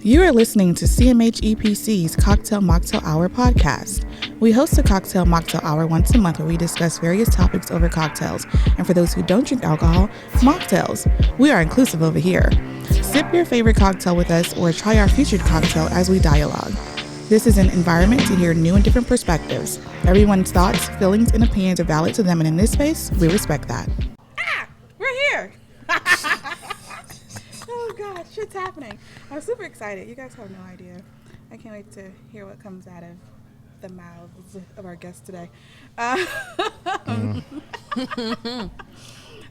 You are listening to CMH EPC's Mocktail Hour Podcast. We host a Mocktail Hour once a month where we discuss various topics over cocktails. And for those who don't drink alcohol, mocktails. We are inclusive over here. Sip your favorite cocktail with us or try our featured cocktail as we dialogue. This is an environment to hear new and different perspectives. Everyone's thoughts, feelings, and opinions are valid to them, and in this space, we respect that. We're here! Oh gosh, shit's happening. I'm super excited. You guys have no idea. I can't wait to hear what comes out of the mouths of our guests today. All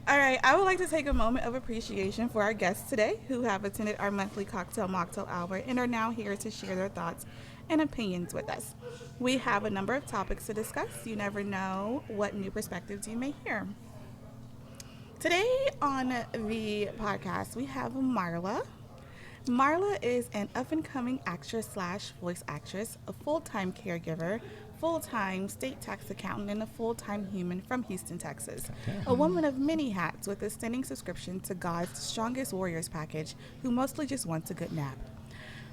right, I would like to take a moment of appreciation for our guests today who have attended our monthly Mocktail Hour and are now here to share their thoughts and opinions with us. We have a number of topics to discuss. You never know what new perspectives you may hear. Today on the podcast, we have Marla. Marla is an up-and-coming actress/voice actress, a full-time caregiver, full-time state tax accountant, and a full-time human from Houston, Texas. A woman of many hats with a standing subscription to God's Strongest Warriors package, who mostly just wants a good nap.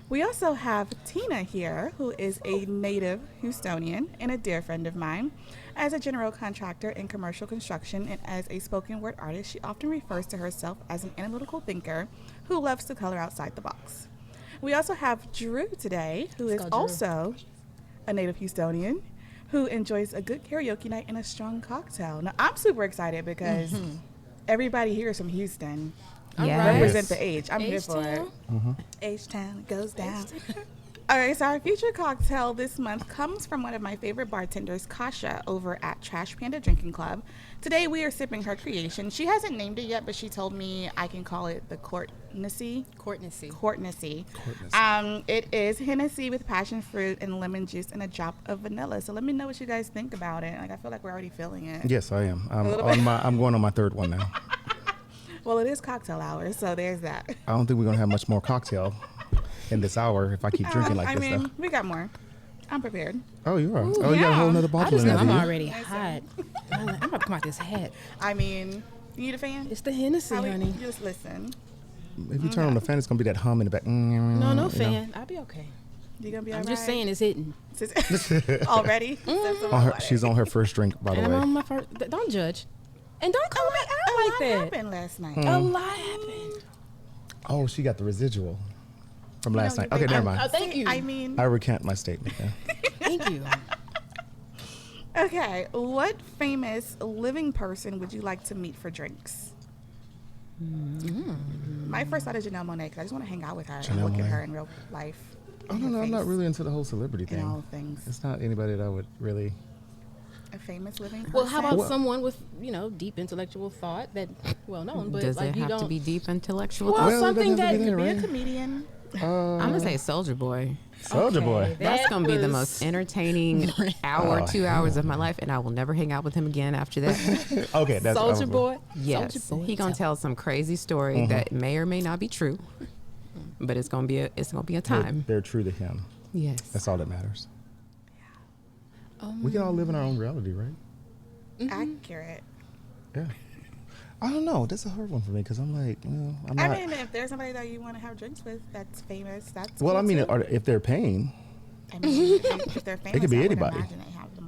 We also have Tina here, who is a native Houstonian and a dear friend of mine. As a general contractor in commercial construction and as a spoken word artist, she often refers to herself as an analytical thinker who loves to color outside the box. We also have Drew today, who is also a native Houstonian who enjoys a good karaoke night and a strong cocktail. Now, I'm super excited because everybody here is from Houston. Yes. Represent the H. I'm here for it. Mm-hmm. H-Town goes down. All right, so our featured cocktail this month comes from one of my favorite bartenders, Kasha, over at Trash Panda Drinking Club. Today we are sipping her creation. She hasn't named it yet, but she told me I can call it the Courtnessy. It is Hennessy with passion fruit and lemon juice and a drop of vanilla. So let me know what you guys think about it. Like, I feel like we're already feeling it. Yes, I am. I'm going on my third one now. Well, it is cocktail hour, so there's that. I don't think we're going to have much more cocktail in this hour if I keep drinking like this stuff. We got more. I'm prepared. Oh, you are? Ooh, you got a whole nother bottle in there. I'm already hot. I'm about to come out this hat. I mean, you need a fan? It's the Hennessy, honey. Just listen. If you turn on the fan, it's going to be that hum in the back. No fan. I'll be okay. You're going to be all right? I'm just saying it's hitting. Already? She's on her first drink, by the way. I'm on my first. Don't judge. And don't call me out like that. A lot happened last night. A lot happened. Oh, she got the residual from last night. Okay, never mind. Thank you. I recant my statement. Yeah. Thank you. Okay, what famous living person would you like to meet for drinks? My first thought is Janelle Monáe, because I just want to hang out with her and look at her in real life. I don't know. I'm not really into the whole celebrity thing. All things. It's not anybody that I would really... A famous living person? Well, how about someone with, deep intellectual thought that well-known, but does like it have to be deep intellectual? Well, something that could be a comedian. I'm gonna say Soulja Boy. Soulja Boy. That's gonna be the most entertaining hour, 2 hours of my life, and I will never hang out with him again after that. Okay, that's Soulja Boy. Yes, Soulja Boy. he gonna tell some crazy story that may or may not be true, but it's gonna be a time. They're true to him. Yes, that's all that matters. We can all live in our own reality, right? Accurate. Yeah. I don't know. That's a hard one for me because I'm like, I'm not. I mean, if there's somebody that you want to have drinks with that's famous, that's well, cool I mean, too. If they're paying. I mean, if they're famous, it could be anybody.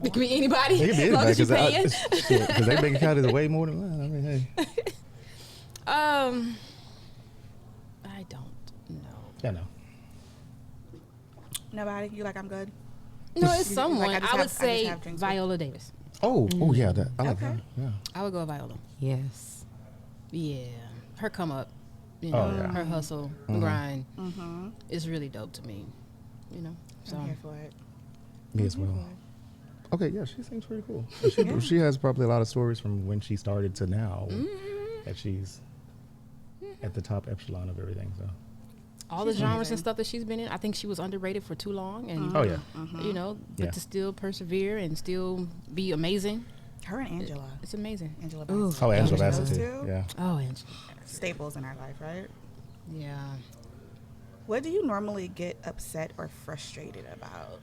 It could be anybody. It could be anybody because their bank account is way more than mine. I mean, hey. I don't know. Yeah, no. Nobody? You like I'm good? No, it's someone. Like, I would say Viola Davis. Oh, yeah. I like that. Yeah. I would go Viola. Yes. Yeah. Her come up, her hustle, grind is really dope to me. So I'm here for it. Me as well. Okay, yeah, she seems pretty cool. She has probably a lot of stories from when she started to now that she's at the top echelon of everything. So. All the genres and stuff that she's been in, I think she was underrated for too long, and but to still persevere and still be amazing. Her and Angela, it's amazing. Angela Bassett. Oh, Angela Bassett too. Yeah. Oh, Angela. Staples in our life, right? Yeah. What do you normally get upset or frustrated about?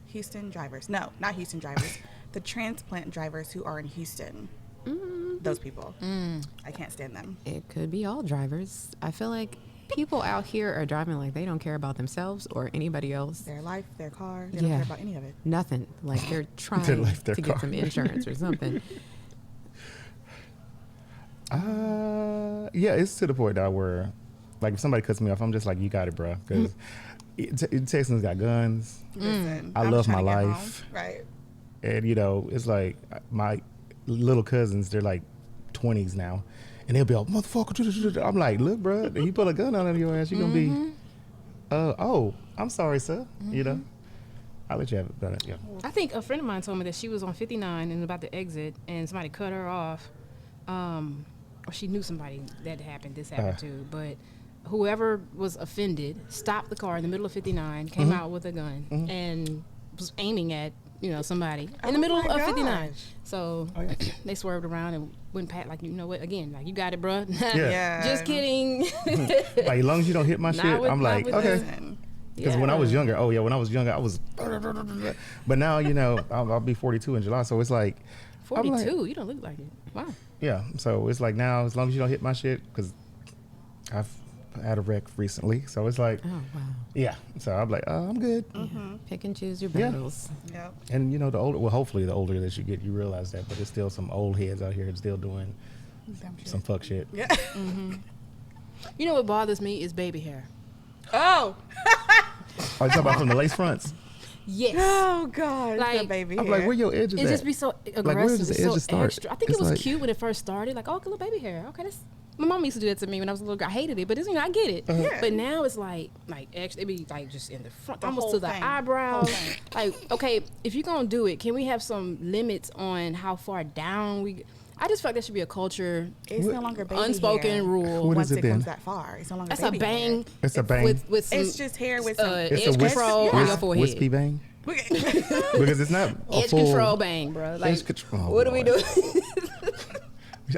Houston drivers? No, not Houston drivers. The transplant drivers who are in Houston. Those people. I can't stand them. It could be all drivers. I feel like People out here are driving like they don't care about themselves or anybody else. Their life, their car. They don't care about any of it. Nothing. Like they're trying to get some insurance or something. Yeah, it's to the point now where, like, if somebody cuts me off, I'm just like, you got it, bro. Because Texans got guns. Listen, I love my life. Home. Right. And, you know, it's like my little cousins, they're like 20s now. And they'll be like, motherfucker. I'm like, look, bro, you put a gun on your ass, you're going to be, oh, I'm sorry, sir. You know, I'll let you have it. But, yeah. I think a friend of mine told me that she was on 59 and about to exit, and somebody cut her off. Or she knew somebody that happened, this happened to. But whoever was offended stopped the car in the middle of 59, came out with a gun, and was aiming at, you know, somebody in the middle of 59. So they swerved around and went past, like, you know what, again, like, you got it, bro. Yeah. Just kidding. Like, as long as you don't hit my shit, I'm like, okay. Because when I was younger, I was, but now, you know, I'll be 42 in July, so it's like. 42? Like, you don't look like it. Wow. Yeah, so it's like now, as long as you don't hit my shit, because I've had a wreck recently, so it's like, Oh, wow. yeah, so I'm like, I'm good. Pick and choose your battles. Yep. And, you know, hopefully the older that you get, you realize that, but there's still some old heads out here still doing some fuck shit. Yeah. You know what bothers me is baby hair. Oh. Are you talking about from the lace fronts? Yes. Oh, God. Like, Like, baby I'm hair. like, where your edges It at? just be so aggressive. Like, where does the it's so edges start? extra. I think It's it was like- cute when it first started. Like, oh, little baby hair. Okay, that's. My mom used to do that to me when I was a little girl. I hated it, but it's, you know, I get it. Yeah. But now it's like extra. It be like just in the front, The almost whole to the thing. eyebrows. Whole thing. Like, okay, if you're gonna do it, can we have some limits on how far down we? I just feel like there should be a culture, It's no longer baby unspoken hair. rule. What Once is it it then? comes that far, it's no longer That's a baby bang. hair. It's a bang. With some, It's just hair with some It's edge a control on your forehead. wispy bang? Because it's not a Edge full control bang, bro. Like, edge control. what do we do?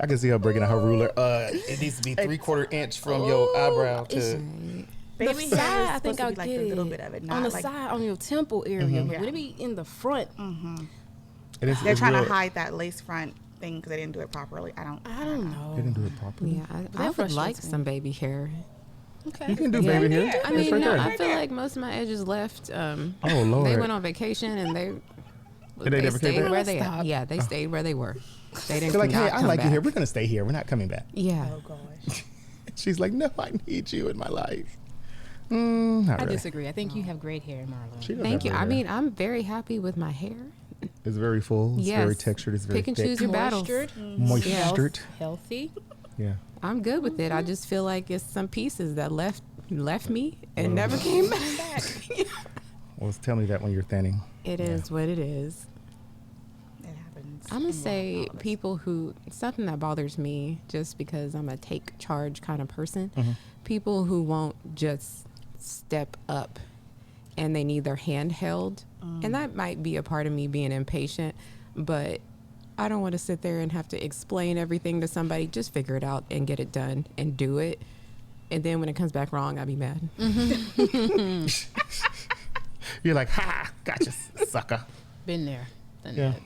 I can see her breaking out her ruler. It needs to be 3/4 inch from your eyebrow it's- to. Baby the hair side, is I supposed think to I'll be like get a it. little bit of it, On not the like side, on your temple area. Yeah. Would it be in the front? And they're it's trying real- to hide that lace front thing because they didn't do it properly. I don't know. They didn't do it properly. Yeah, I would frustrates like me. some baby hair. Okay. You can do baby hair. I It's mean, right no, there. I feel like most of my edges left. Oh, Lord. They went on vacation and they they never came stayed back? where they Stop. yeah they stayed where they were. They didn't. They're like, hey, not I come like you back. here. We're gonna stay here. We're not coming back. Yeah. Oh gosh. She's like, no, I need you in my life. I disagree. I think you have great hair, Marlo. She does Thank have you. her I hair. mean, I'm very happy with my hair. It's very full. It's Yes. very textured. It's very Pick and thick. choose your battles. Moistured, Moistured. healthy. Yeah. I'm good with it. I just feel like it's some pieces that left me and never came back. Well, tell me that when you're thinning. It is what it is. It happens. I'm gonna say people who something that bothers me just because I'm a take charge kind of person. People who won't just step up and they need their hand held, and that might be a part of me being impatient, but I don't want to sit there and have to explain everything to somebody. Just figure it out and get it done and do it. And then when it comes back wrong, I'll be mad. You're like, ha, gotcha, sucker. Been there. Done Yeah. that.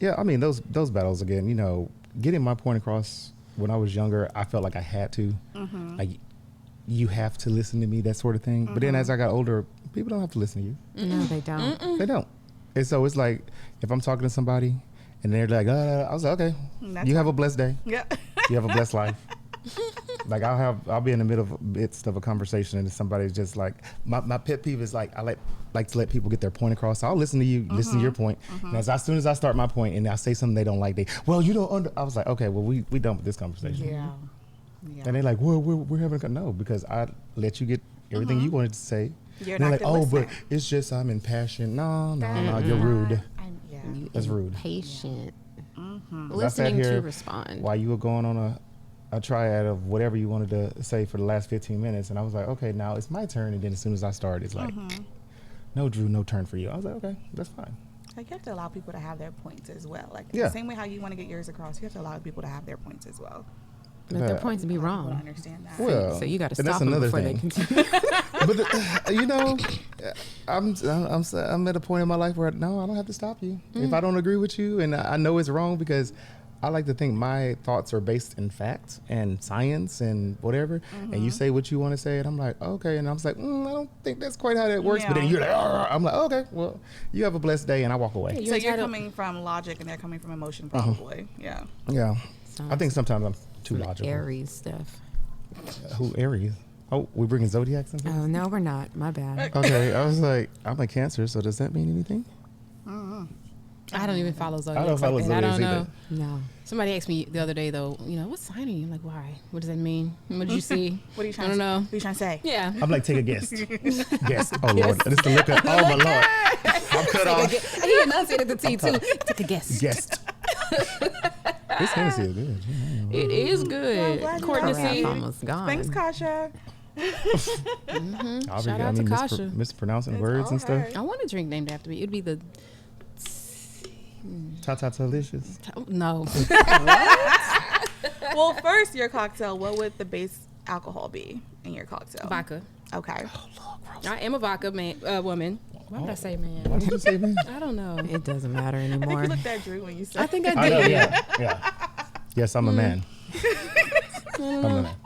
Yeah, I mean, those battles, again, you know, getting my point across when I was younger, I felt like I had to. Like, you have to listen to me, that sort of thing. But then as I got older, people don't have to listen to you. No, they don't. They don't. And so it's like, if I'm talking to somebody and they're like, I was like, okay, That's you have a blessed day. Yeah. You have a blessed life. Like I'll be in the midst of a conversation and somebody's just like, my pet peeve is like, I like to let people get their point across. So I'll listen to you, listen to your point. And as soon as I start my point and I say something they don't like, you don't I was like, okay, well, we done with this conversation. Yeah. And they're like, well, we're having a, no, because I let you get everything you wanted to say. You're and they're not like, the oh, but listener. it's just I'm impassioned. No, you're rude. Yeah. That's rude. Patient. I sat Listening here to respond. while you were going on a triad of whatever you wanted to say for the last 15 minutes. And I was like, okay, now it's my turn. And then as soon as I start, it's like, no, Drew, no turn for you. I was like, okay, that's fine. Like, you have to allow people to have their points as well. Like, Yeah. the same way how you want to get yours across, you have to allow people to have their points as well. But their points be People wrong. understand that. Well, So you got to and that's stop them another before thing. they continue. But you know, I'm at a point in my life where no, I don't have to stop you. If I don't agree with you and I know it's wrong because I like to think my thoughts are based in facts and science and whatever. And you say what you want to say, and I'm like, okay. And I was like, I don't think that's quite how that works. But then you're like, I'm like, okay, well, you have a blessed day, and I walk away. So you're coming from logic, and they're coming from emotion, probably. Yeah. Yeah. Sounds I think sometimes I'm too logical. Aries stuff. Who Aries? Oh, we're bringing zodiacs in here? Oh, no, we're not. My bad. Okay, I was like, I'm a Cancer, so does that mean anything? I don't even follow zodiacs. I don't follow like that. zodiacs I don't either. know. No. Somebody asked me the other day, though, what sign are you? I'm like, why? What does that mean? What did you see? What are you trying I don't know. What are you trying to say? Yeah. I'm like, take a guess. Guess. Oh, Lord. This is the liquor. Oh, my Lord. I'm cut off. He enunciated the T, too. Take a guess. Guessed. This Hennessy is good. It is good. glad you Courtney like C. it. Almost gone. Thanks, Kasha. Shout out to Kasha. Mispronouncing It's words all and stuff. her. I want a drink named after me. It'd be the... Delicious. No. Well, first, your cocktail, what would the base alcohol be in your cocktail? Vodka. Okay. I am a vodka woman. Why would I say man? Why did you say man? I don't know. It doesn't matter I think anymore. you looked at Drew when you said I think I I know, did. yeah. Yes, I'm a man. I'm a man.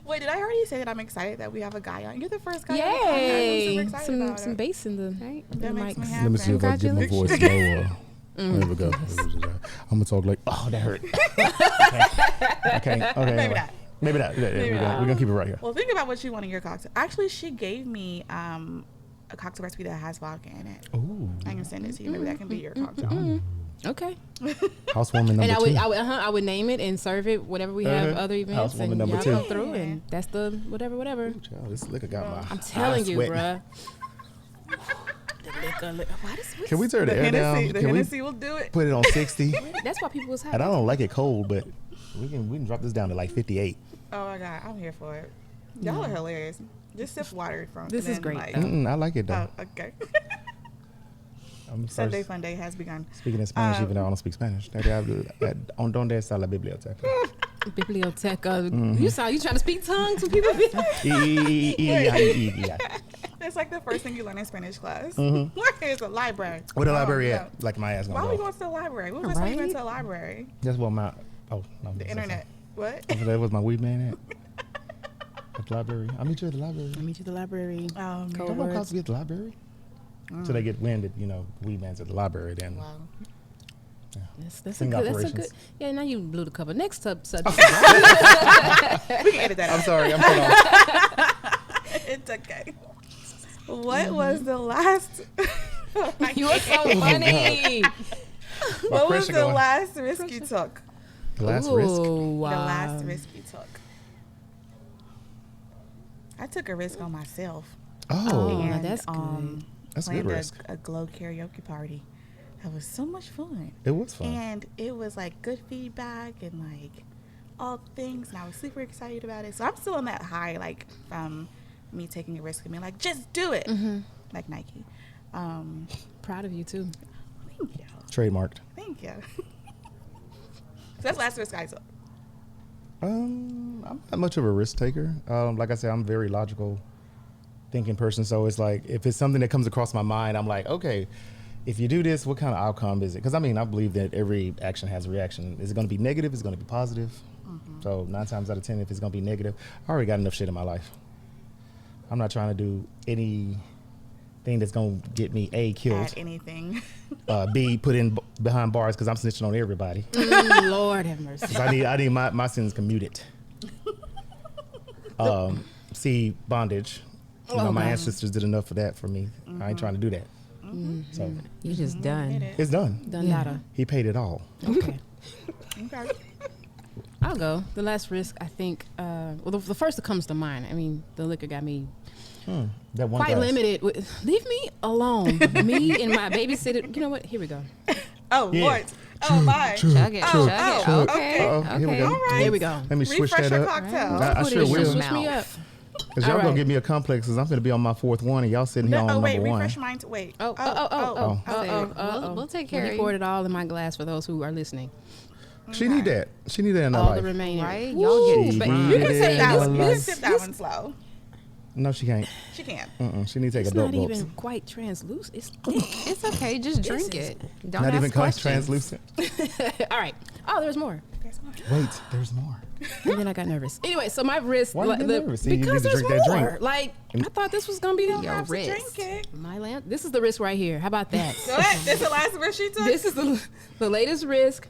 Wait, did I already say that I'm excited that we have a guy on? You're the first guy on the podcast. Yay! I'm super excited about Some it. bass in the That makes me mics. happy. Let me see if I get my voice lower. There we go. I'm gonna talk like, oh, that hurt. Okay. Maybe not. Maybe not. We're gonna keep it right here. Well, think about what you want in your cocktail. Actually, she gave me a cocktail recipe that has vodka in it. Ooh. I can send it to you. Maybe that can be your cocktail. Okay. Housewarming number And two. I would name it and serve it whenever we have other events. Housewarming And number y'all two. come through, and that's the whatever. Child, this liquor got my. I'm telling eyes you, sweating. bruh. The liquor. Can we turn the air down? The Can we Hennessy will do it. put it on 60? That's why people was And happy. I don't like it cold, but we can drop this down to like 58. Oh my God, I'm here for it. Y'all are hilarious. Just sip water from. This and is then, great, like- though. I like it though. Oh, okay. I'm Sunday first fun day has begun. speaking in Spanish, even though I don't speak Spanish. Donde está la biblioteca? Biblioteca. You trying to speak tongues when people be It's like the first thing you learn in Spanish class. Where is a library? Where the Oh, library no. at? Like my ass Why are we gonna go. going to the library? What was I even Right? to the library? That's what my no, The internet. What? That was my weed man at. At the library. I'll meet you at the library. I'll meet you at the library. Oh, Cold Don't know words. cops to be at the library. So they get winded, weed man's at the library. Then wow. That's a Sing good. That's a operations. good. Yeah, now you blew the cover. Next subject. We can edit that I'm out. sorry, I'm cut off. It's okay. What was the last? You are so funny. What was pressure the going. last risk you took? The last risk. Ooh, The last risk you took. I took a risk on myself. Oh, now And, that's good. that's a good planned risk. a glow karaoke party. That was so much fun. It was fun. And it was like good feedback and like all things. And I was super excited about it. So I'm still on that high, like from me taking a risk and being like, just do it. Like Nike. Proud of you too. Thank you. Trademarked. Thank you. So that's the last risk I took. I'm not much of a risk taker. Like I said, I'm a very logical thinking person. So it's like, if it's something that comes across my mind, I'm like, okay, if you do this, what kind of outcome is it? Because I believe that every action has a reaction. Is it going to be negative? Is it going to be positive? So 9 times out of 10, if it's going to be negative, I already got enough shit in my life. I'm not trying to do anything that's going to get me A, killed, Add anything. B, put in behind bars because I'm snitching on everybody. Lord have mercy. 'Cause I need my sins commuted. C, bondage. My ancestors did enough for that for me. I ain't trying to do that. So You just done. it's done. Done Yeah. nada. He paid it all. Okay. Okay. I'll go. The last risk, I think. The first that comes to mind. The liquor got me That one quite glass. limited. Leave me alone. Me and my babysitter. You know what? Here we go. Oh, Yeah. Lord. Oh, my. Chug it. Oh, Chug it. oh, Okay. Uh-oh, here we go. All right. Here we go. Let me switch Refresh that your up. cocktail. I Put sure it in. will. Switch me up. Mouth. Because y'all All gonna right. give me a complex because I'm gonna be on my 4th one and y'all sitting here on wait. number 1. Refresh mine. Wait. Oh. We'll take care of He you. poured it all in my glass for those who are listening. She need that. She need that in her All the life. remaining. Right? Woo, Y'all get but She you need can say it That in one, her you can life. sip that one slow. No, she can't. She can't. She needs to take It's adult not gulps. even quite translucent. It's thick. It's okay. Just drink it. Don't Not ask even questions. translucent. All right. Oh, there's more. There's more. Wait, there's more. And then I got nervous. Anyway, so my wrist. Why you get nervous? You need Because to there's drink that more. drink. Like, I thought this was going to be the Your Have to wrist. drink it. My lamp. This is the risk right here. How about that? Go ahead. This is the last risk she took. This is the latest risk.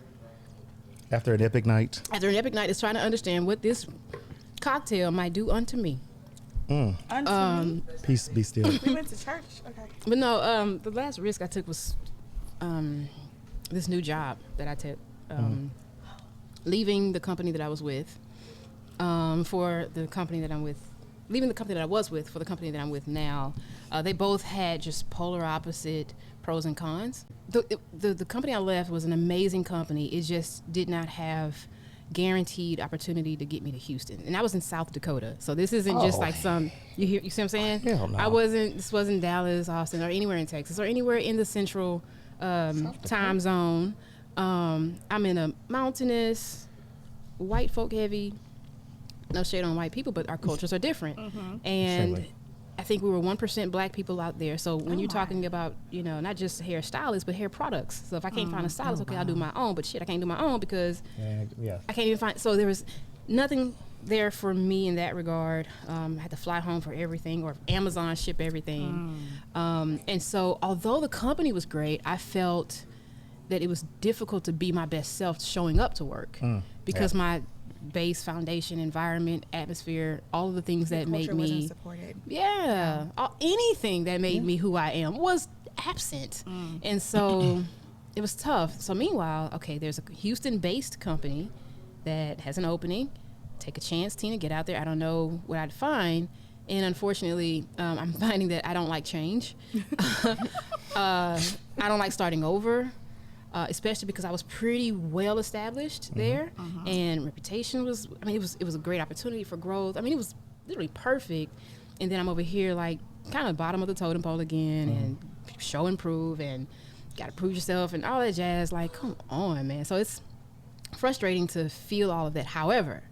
After an epic night. After an epic night is trying to understand what this cocktail might do unto me. Unto me. Peace be still. We went to church. Okay. But no, the last risk I took was this new job that I took. Leaving the company that I was with for the company that I'm with. Leaving the company that I was with for the company that I'm with now. They both had just polar opposite pros and cons. The company I left was an amazing company. It just did not have guaranteed opportunity to get me to Houston, and I was in South Dakota, so this isn't just like some you see what I'm saying. Hell no. This wasn't Dallas, Austin, or anywhere in Texas, or anywhere in the central time zone. I'm in a mountainous, white folk heavy, no shade on white people, but our cultures are different. And Exactly. I think we were 1% black people out there. So when you're talking about, not just hairstylists, but hair products. So if I can't find a stylist, okay, I'll do my own. But shit, I can't do my own because Yeah. I can't even find. So there was nothing there for me in that regard. I had to fly home for everything, or Amazon ship everything. And so although the company was great, I felt that it was difficult to be my best self showing up to work because my base, foundation, environment, atmosphere, all of the things that made Culture me wasn't supported. anything that made me who I am was absent. And so it was tough. So meanwhile, okay, there's a Houston-based company that has an opening. Take a chance, Tina, get out there. I don't know what I'd find. And unfortunately, I'm finding that I don't like change. I don't like starting over. Especially because I was pretty well established there, and reputation was. I mean, it was a great opportunity for growth. I mean, it was literally perfect. And then I'm over here, like, kind of bottom of the totem pole again, and show and prove, and got to prove yourself, and all that jazz. Like, come on, man. So it's frustrating to feel all of that. However,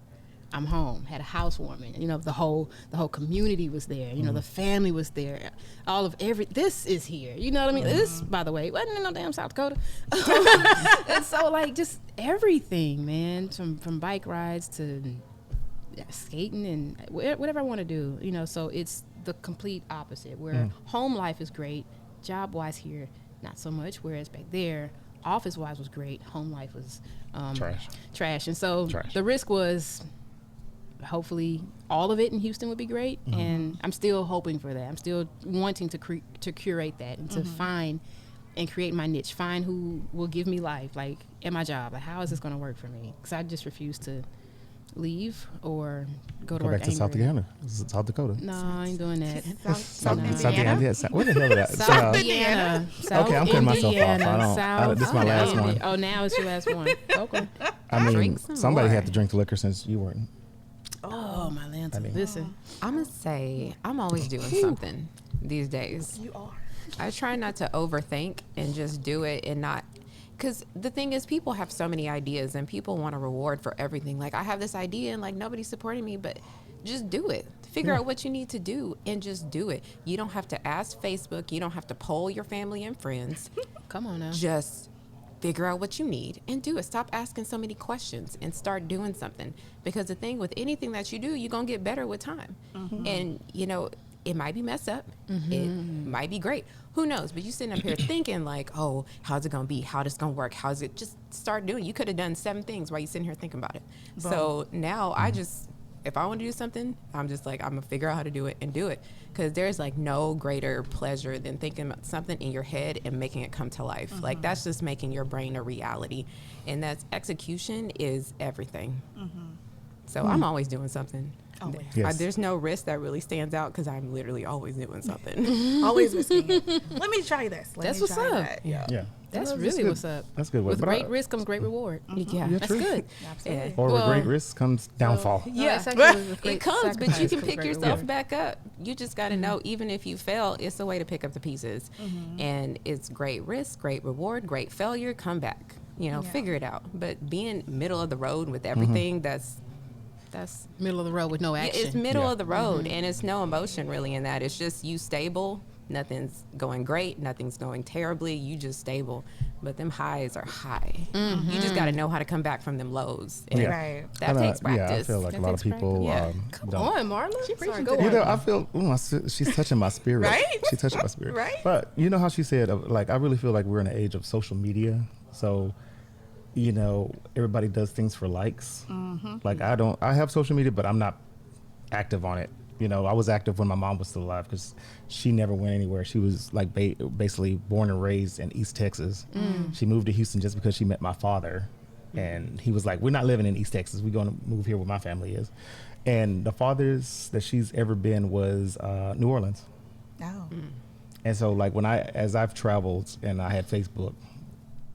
I'm home, had a housewarming. The whole community was there. The family was there. This is here. You know what I mean? This, by the way, wasn't in no damn South Dakota. And so, like, just everything, man, from bike rides to skating and whatever I want to do. So it's the complete opposite. Where home life is great, job wise here, not so much. Whereas back there, office wise was great, home life was trash. And so the risk was, hopefully all of it in Houston would be great, and I'm still hoping for that. I'm still wanting to curate that and to find and create my niche, find who will give me life, like at my job. Like, how is this going to work for me? Because I just refuse to leave or go to Go work back to South angry. Dakota. South Dakota. No, I ain't doing that. South No. Indiana. Yeah, Where the hell is that? South Indiana. South Okay, I'm cutting myself off. Indiana. South this is my last Indiana. one. Oh, now it's your last one. Okay. I mean, Drink some somebody more. had to drink the liquor since you weren't. Oh, my Lanta. I mean- Listen. I'm going to say I'm always doing something these days. You are. I try not to overthink and just do it and not. Because the thing is, people have so many ideas and people want a reward for everything. Like, I have this idea and, like, nobody's supporting me, but just do it. Figure out what you need to do and just do it. You don't have to ask Facebook. You don't have to poll your family and friends. Come on now. Just figure out what you need and do it. Stop asking so many questions and start doing something. Because the thing with anything that you do, you're going to get better with time. And, it might be messed up. It might be great. Who knows? But you sitting up here thinking like, oh, how's it going to be? How this going to work? How's it? Just start doing it. You could have done 7 things while you sitting here thinking about it. So now if I want to do something, I'm just like, I'm going to figure out how to do it and do it. Because there's like no greater pleasure than thinking about something in your head and making it come to life. Like, that's just making your brain a reality. And that's execution is everything. So I'm always doing something. Always. Yes. There's no risk that really stands out because I'm literally always doing something. Always risking it. Let me try this. Let That's me what's try up. that. Yeah. That's That's really good. what's up. That's good. With But great risk comes great reward. Yeah. Yeah, That's true. good. Absolutely. Or with Well, great risk comes downfall. Yeah, It comes, but you can pick yourself back up. You just got to know, even if you fail, it's a way to pick up the pieces. And it's great risk, great reward, great failure, come back. Yeah. Figure it out. But being middle of the road with everything, that's that's Middle of the road with no action. it's middle Yeah. of the road, and it's no emotion really in that. It's just you stable. Nothing's going great. Nothing's going terribly. You just stable. But them highs are high. You just got to know how to come back from them lows. And Yeah. Right. that Kinda, takes practice. Yeah, I feel like That a lot of takes people. practice. Come don't. on, Marla. She preaching go today. You on. know, I feel she's touching my spirit. Right? She's touching my spirit. Right? But you know how she said, like, I really feel like we're in an age of social media. So, you know, everybody does things for likes. Like, I have social media, but I'm not active on it. You know, I was active when my mom was still alive because she never went anywhere. She was like basically born and raised in East Texas. She moved to Houston just because she met my father. And he was like, we're not living in East Texas. We're going to move here where my family is. And the farthest that she's ever been was New Orleans. No. And so, like, as I've traveled and I had Facebook,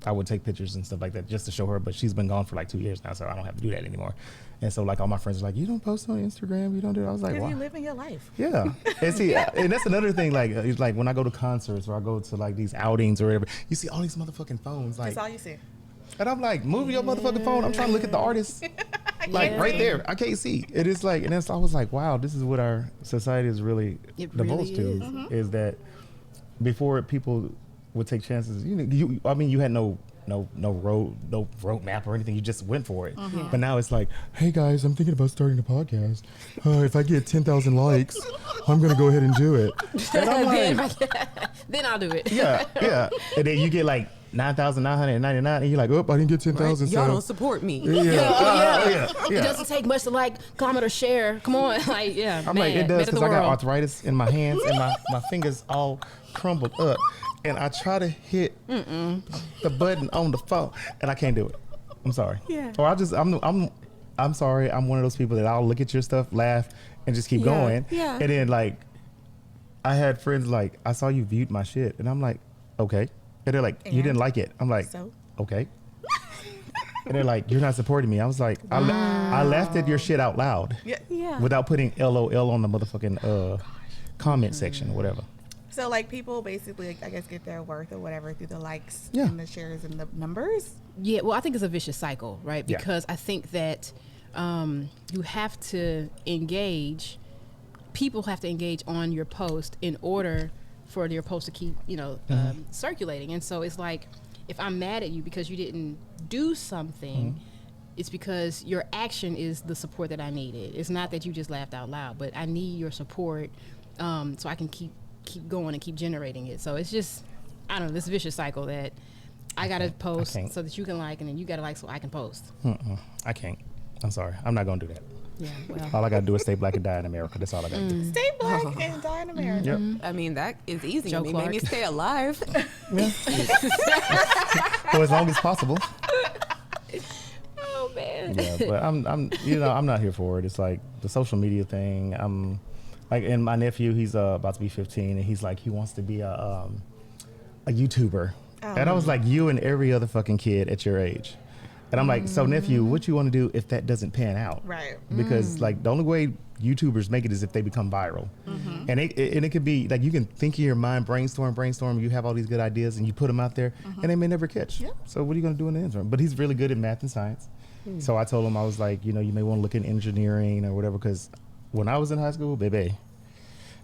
I would take pictures and stuff like that just to show her. But she's been gone for like 2 years now, so I don't have to do that anymore. And so, like, all my friends are like, you don't post on Instagram, you don't do it. I was like, Because why? you living your life. Yeah. And see, and that's another thing, like, it's like when I go to concerts or I go to like these outings or whatever, you see all these motherfucking phones, like, That's all you see. and I'm like, move your motherfucking phone. I'm trying to look at the artist, like Yeah. right there. I can't see. It is like, and that's, I was like, wow, this is what our society is really It divulged really to, is that before people would take chances, you know, I mean, you had no road map or anything. You just went for it. But now it's like, hey guys, I'm thinking about starting a podcast. If I get 10,000 likes, I'm gonna go ahead and do it. And I'm like, Then I'll do it. yeah. And then you get like 9,999, and you're like, oh, I didn't get 10,000. Y'all so don't support me. yeah. It doesn't take much to like, comment, or share. Come on, like, yeah. I'm like, it man does of the because I got world. arthritis in my hands and my fingers all crumbled up, and I try to hit the button on the phone, and I can't do it. I'm sorry. Yeah. Or I'm sorry. I'm one of those people that I'll look at your stuff, laugh, and just keep Yeah, going. yeah. And then like, I had friends like, I saw you viewed my shit, and I'm like, okay. And they're like, you And? didn't like it. I'm like, So? okay. And they're like, you're not supporting me. I was like, I laughed at your shit out loud. Yeah. Yeah. Without putting LOL on the motherfucking comment section or whatever. So, like, people basically, like, I guess, get their worth or whatever through the likes Yeah. and the shares and the numbers. Yeah, well, I think it's a vicious cycle, right? Yeah. Because I think that you have to engage. People have to engage on your post in order for your post to keep, circulating. And so it's like, if I'm mad at you because you didn't do something, it's because your action is the support that I needed. It's not that you just laughed out loud, but I need your support so I can keep going and keep generating it. So it's just, I don't know, this vicious cycle that I gotta post can't. so that you can like, and then you gotta like so I can post. I can't. I'm sorry. I'm not gonna do that. Yeah, well. All I gotta do is stay black and die in America. That's all I gotta do. Stay black and die in America. Yep. I mean, that is easy. Joe I mean, maybe Clark. stay alive. Yeah. For as long as possible. Oh man. Yeah, but I'm not here for it. It's like the social media thing. I'm like, and my nephew, he's about to be 15, and he's like, he wants to be a YouTuber. And I was like, you and every other fucking kid at your age. And I'm like, so nephew, what you want to do if that doesn't pan out? Right. Because like the only way YouTubers make it is if they become viral. And it could be like, you can think in your mind, brainstorm, you have all these good ideas and you put them out there and they may never catch. Yep. So what are you going to do in the interim? But he's really good at math and science. So I told him, I was like, you may want to look at engineering or whatever, because when I was in high school, baby,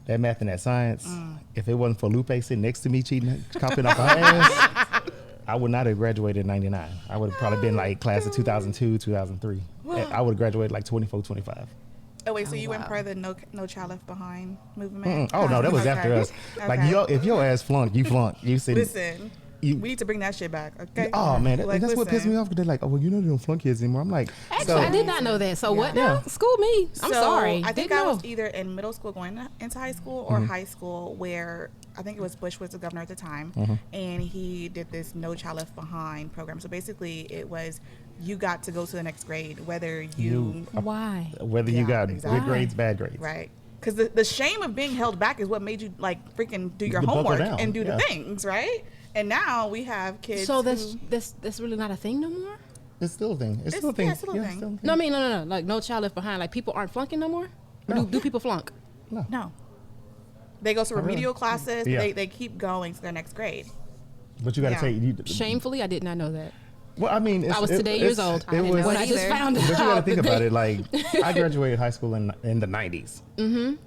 that math and that science, if it wasn't for Lupe sitting next to me cheating, copying off my ass, I would not have graduated in 99. I would have probably been like class of 2002, 2003. I would have graduated like 24, 25. Oh, wait, so you went wow. part of the No Child Left Behind movement? Oh, no, that was after us. Like, if your ass flunked, you flunked. You said, Listen, we need to bring that shit back, okay? oh, man, Like, that's what pissed me off. Because they're like, oh, well, they don't flunk kids anymore. I'm like, Actually, I did not know that. So what now? Yeah. School me. I'm So, sorry. I think Didn't I know. was either in middle school going into high school or high school, where I think it was Bush was the governor at the time, and he did this No Child Left Behind program. So basically, it was you got to go to the next grade, whether you Why? whether you Yeah, got exactly. good grades, bad grades. right. Because the shame of being held back is what made you like freaking do your The buckle homework down, and do yeah. the things, right? And now we have kids. So who- that's really not a thing no more. It's still a thing. It's still a yeah, thing. it's still a thing. still a thing. No, I mean no. Like No Child Left Behind. Like people aren't flunking no more. Or No. do people flunk? no, they go to really. remedial classes. Yeah. They keep going to their next grade. But you got to Yeah. take. You, Shamefully, I did not know that. Well, I mean, I was today years old. It was, When I just found out. but you got to think about it. Like, I graduated high school in the 90s.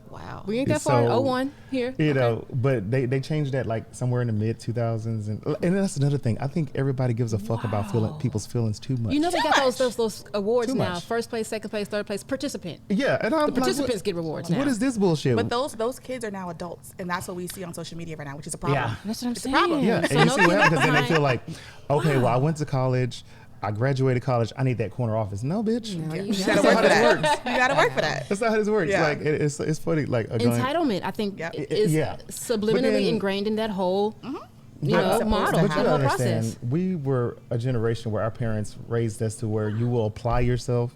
Wow. We ain't that far. So, 01 here. You know, but they changed that like somewhere in the mid 2000s, and that's another thing. I think everybody gives a fuck about people's feelings too much. You know they got those awards Too now. much. First place, second place, third place, participant. Yeah, and I'm The participants like, get rewards what now. is this bullshit? But those kids are now adults, and that's what we see on social media right now, which is a problem. Yeah. That's what I'm It's a saying. problem. Yeah, So and you no see what one happens because then they behind- feel like, okay, well, I went to college, I graduated college, I need that corner office. No, bitch. No, Yeah. you You gotta gotta work how for this that. You gotta work for that. That's not how this works. Yeah. Like it's funny. Like going, Entitlement, I think, Yep. is Yeah. subliminally But then- ingrained in that whole, you But- know, but model, you that gotta whole understand, process. we were a generation where our parents raised us to where you will apply yourself.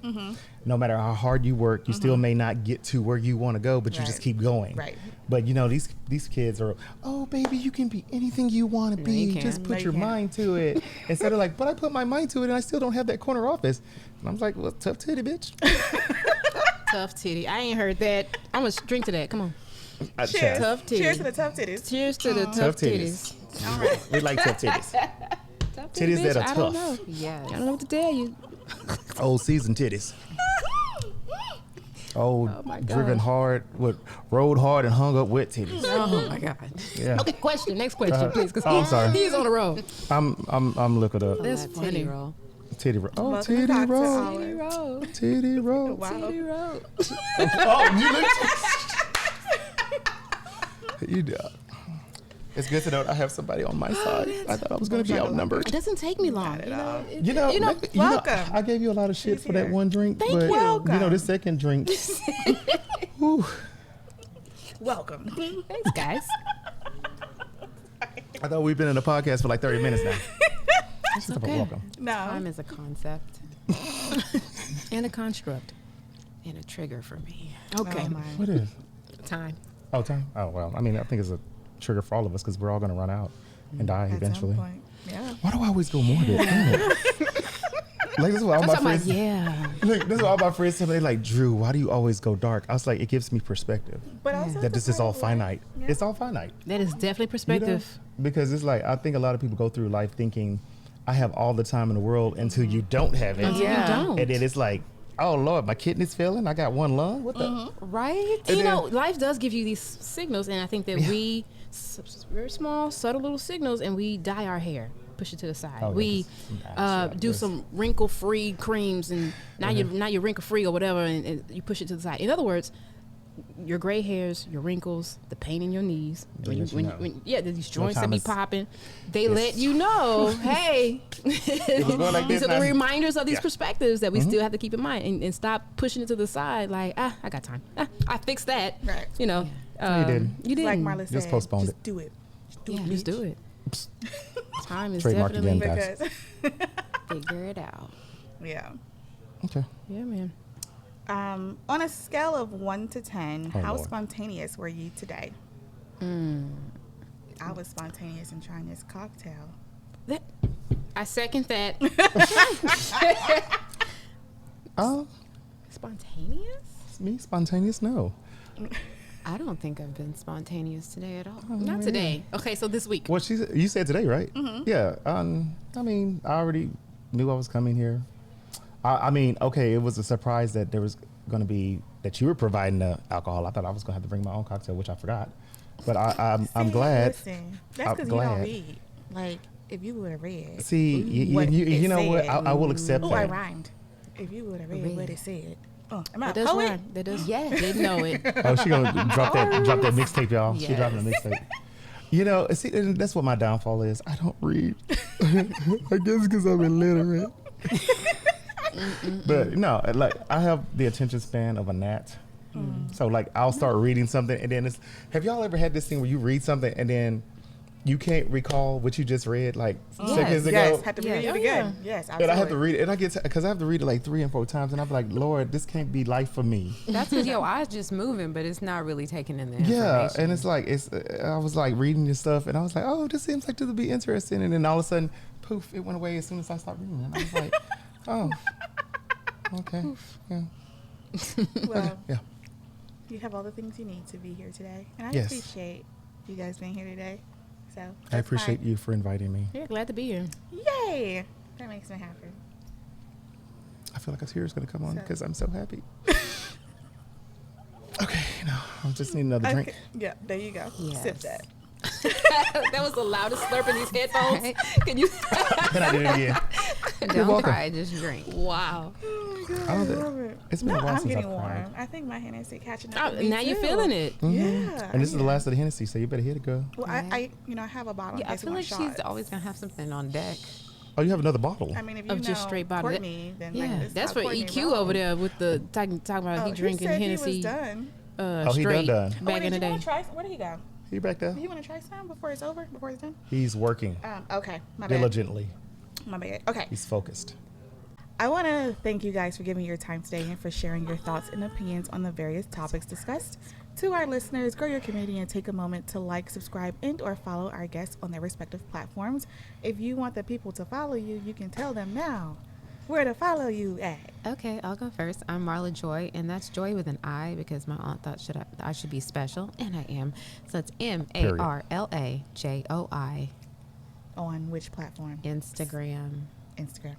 No matter how hard you work, you still may not get to where you want to go, but you just Right. keep going. Right. But you know, these kids are, oh baby, you can be anything you want to No, be. you Just can't. put No, you your can't. mind to it. Instead of like, but I put my mind to it and I still don't have that corner office. And I'm like, well, tough titty, bitch. Tough titty. I ain't heard that. I'm going to drink to that. Come on. Cheers. Tough titty. Cheers to the tough titties. Cheers to the tough titties. All right. We like tough titties. Tough Titties bitch, that are I don't tough. know. Yes. I don't know what to tell you. Old seasoned titties. Old, Oh my driven gosh. hard, rode hard and hung up with titties. Oh my God. Yeah. Okay, question. Next question, please. Because Oh, I'm sorry. he's on the road. I'm looking up That's That titty funny. roll. titty roll. Oh, Welcome to titty Cocktail roll. Hour. Titty roll. Titty roll. Wow. Titty roll. Oh, you know. It's good to know that I have somebody on my side. I thought I was going to be outnumbered. It doesn't take me long. Not You at all. know, it- You know, you know, welcome. I gave you a lot of shit He's for that here. one drink, Thank but you. Welcome. the second drink. Whew, Welcome. thanks, guys. I thought we've been in a podcast for like 30 minutes now. It's Okay. okay. Welcome. Time No. is a concept And a construct. and a trigger for me. Okay. Oh, my. What is? Time. Oh, time. Oh, well. I mean, I think it's a trigger for all of us because we're all going to run out and die At eventually. some point. Yeah. Why do I always go morbid? Damn it. Like, this is why all I'm my talking about, friends. yeah. Look, this is why all my friends tell me, they like, Drew, why do you always go dark? I was like, it gives me perspective. But also That this is all finite. Yeah. It's all finite. That is definitely You know? perspective. Because it's like, I think a lot of people go through life thinking, I have all the time in the world until you don't have it. Until Yeah. you don't. And then it's like, oh Lord, my kidney's failing. I got one lung. What the? Right? And You then- know, life does give you these signals, and I think that we, very small, subtle little signals, and we dye our hair, push it to the side. Oh, yeah, we that's- do yes. some wrinkle-free creams, and now you're wrinkle-free or whatever, and you push it to the side. In other words, your gray hairs, your wrinkles, the pain in your knees, They let you know. these joints that time be is- popping, they Yes. let you know, hey, was going like these this are the now. reminders of these Yeah. perspectives that we still have to keep in mind, and stop pushing it to the side like, I got time. I fixed that. Right. You know. you didn't. You didn't. Like Marla said, Just postponed just it. do it. Yeah, just do it. Time is Trademark definitely. again, guys. Because, Figure it out. yeah. Okay. Yeah, man. On a scale of 1 to 10, Oh, how Lord. spontaneous were you today? I was spontaneous in trying this cocktail. That, I second that. Spontaneous? Me, spontaneous? No. I don't think I've been spontaneous today at all. Not today. Okay, so this week. Well, you said today, right? Yeah. I mean, I already knew I was coming here. I mean, okay, it was a surprise that there was going to be that you were providing the alcohol. I thought I was going to have to bring my own cocktail, which I forgot. But I'm See, glad. Listen, that's I'm because you don't glad. read. Like, if you would have read. See, what you it know what? said. I will accept Oh, I that. rhymed. If you would have read Read. what it said. Oh, am I That a does poet? rhyme. That does. Yes. Didn't know it. Oh, she gonna drop that mixtape, y'all. She Yes. dropping a mixtape. You know, see, and that's what my downfall is. I don't read. I guess because I'm illiterate. But no, like I have the attention span of a gnat. So like I'll start reading something and then it's. Have y'all ever had this thing where you read something and then you can't recall what you just read like seconds ago? Yes, had to read Yeah. it Oh, again. Yes, absolutely. And I have to read it, and I get because I have to read it like 3 and 4 times, and I'm like, Lord, this can't be life for me. That's because your eyes just moving, but it's not really taking in the Yeah, information. and it's like I was like reading this stuff, and I was like, oh, this seems like this would be interesting, and then all of a sudden, poof, it went away as soon as I stopped reading, and I was like, oh, okay, yeah, Well, yeah. you have all the things you need to be here today, and I Yes. appreciate you guys being here today. So I appreciate you for inviting me. Yeah, glad to be here. Yay! That makes me happy. I feel like a tear is going to come on So- because I'm so happy. Okay, I just need another drink. Okay. Yeah, there you go. Yes. Sip that. That was the loudest slurp in these headphones. Right. Can you? Can I do it again? Don't welcome. cry, just drink. Wow. Oh my God, I I love it. love it. It's been a No, while I'm since getting I've cried. warm. I think my Hennessy catching Oh, up. with me now you're too. feeling it. Yeah. And this is the last of the Hennessy, so you better hit it, girl. Well, I have a bottle. in Yeah, I case feel we like want she's shots. always gonna have something on deck. Oh, you have another bottle. I mean, if you Of know just straight bottle. Courtney, then like, Yeah, this is that's how for Courtney EQ rolls. over there with the talking about he drinking said Hennessy. He was done. Oh, he straight done. back in the Did you day. want to try? Where did he go? You back there? Do you want to try some before it's over? Before it's done? He's working Okay. My bad. diligently. My bad. Okay. He's focused. I want to thank you guys for giving your time today and for sharing your thoughts and opinions on the various topics discussed. To our listeners, grow your community and take a moment to like, subscribe, and or follow our guests on their respective platforms. If you want the people to follow you, you can tell them now where to follow you at. Okay, I'll go first. I'm Marla Joy, and that's Joy with an I because my aunt thought I should be special, and I am. So it's MARLAJOI. On which platform? Instagram. Instagram.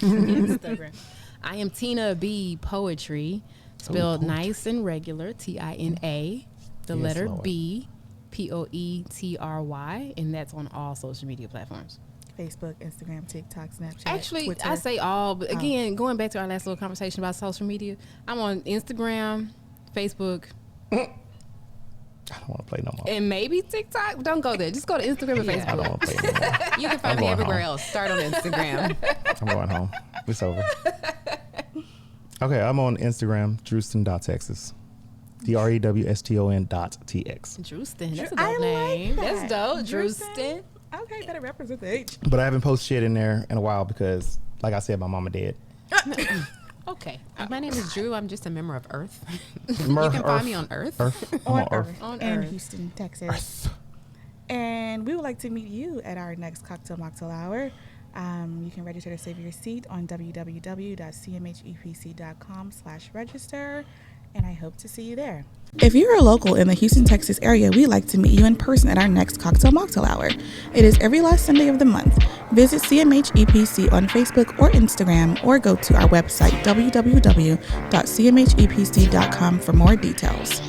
Instagram. I am Tina B Poetry, spelled poetry. nice and regular. TINA, the Yes, letter Lord. B, POETRY, and that's on all social media platforms. Facebook, Instagram, TikTok, Snapchat. Actually, Twitter. I say all, but again, going back to our last little conversation about social media, I'm on Instagram, Facebook, I don't want to play no more. and maybe TikTok. Don't go there. Just go to Instagram and I Facebook. don't want to play no more. You can find I'm me going everywhere home. else. Start on Instagram. I'm going home. It's over. Okay, I'm on Instagram, Drewston.Texas. DREWSTON.TX. Drewston, that's a I dope like name. that. That's dope. Drewston? Drewston. Okay, better represent the H. But I haven't posted shit in there in a while because, like I said, my mama dead. Okay. My name is Drew. I'm just a member of Earth. Mer- You can find Earth. me on Earth. Earth. I'm On on Earth. Earth. On in Earth. Houston, Texas. Earth. And we would like to meet you at our next Cocktail Mocktail Hour. You can register to save your seat on www.cmhepc.com/register. And I hope to see you there. If you're a local in the Houston, Texas area, we'd like to meet you in person at our next Cocktail Mocktail Hour. It is every last Sunday of the month. Visit CMHEPC on Facebook or Instagram, or go to our website, www.cmhepc.com, for more details.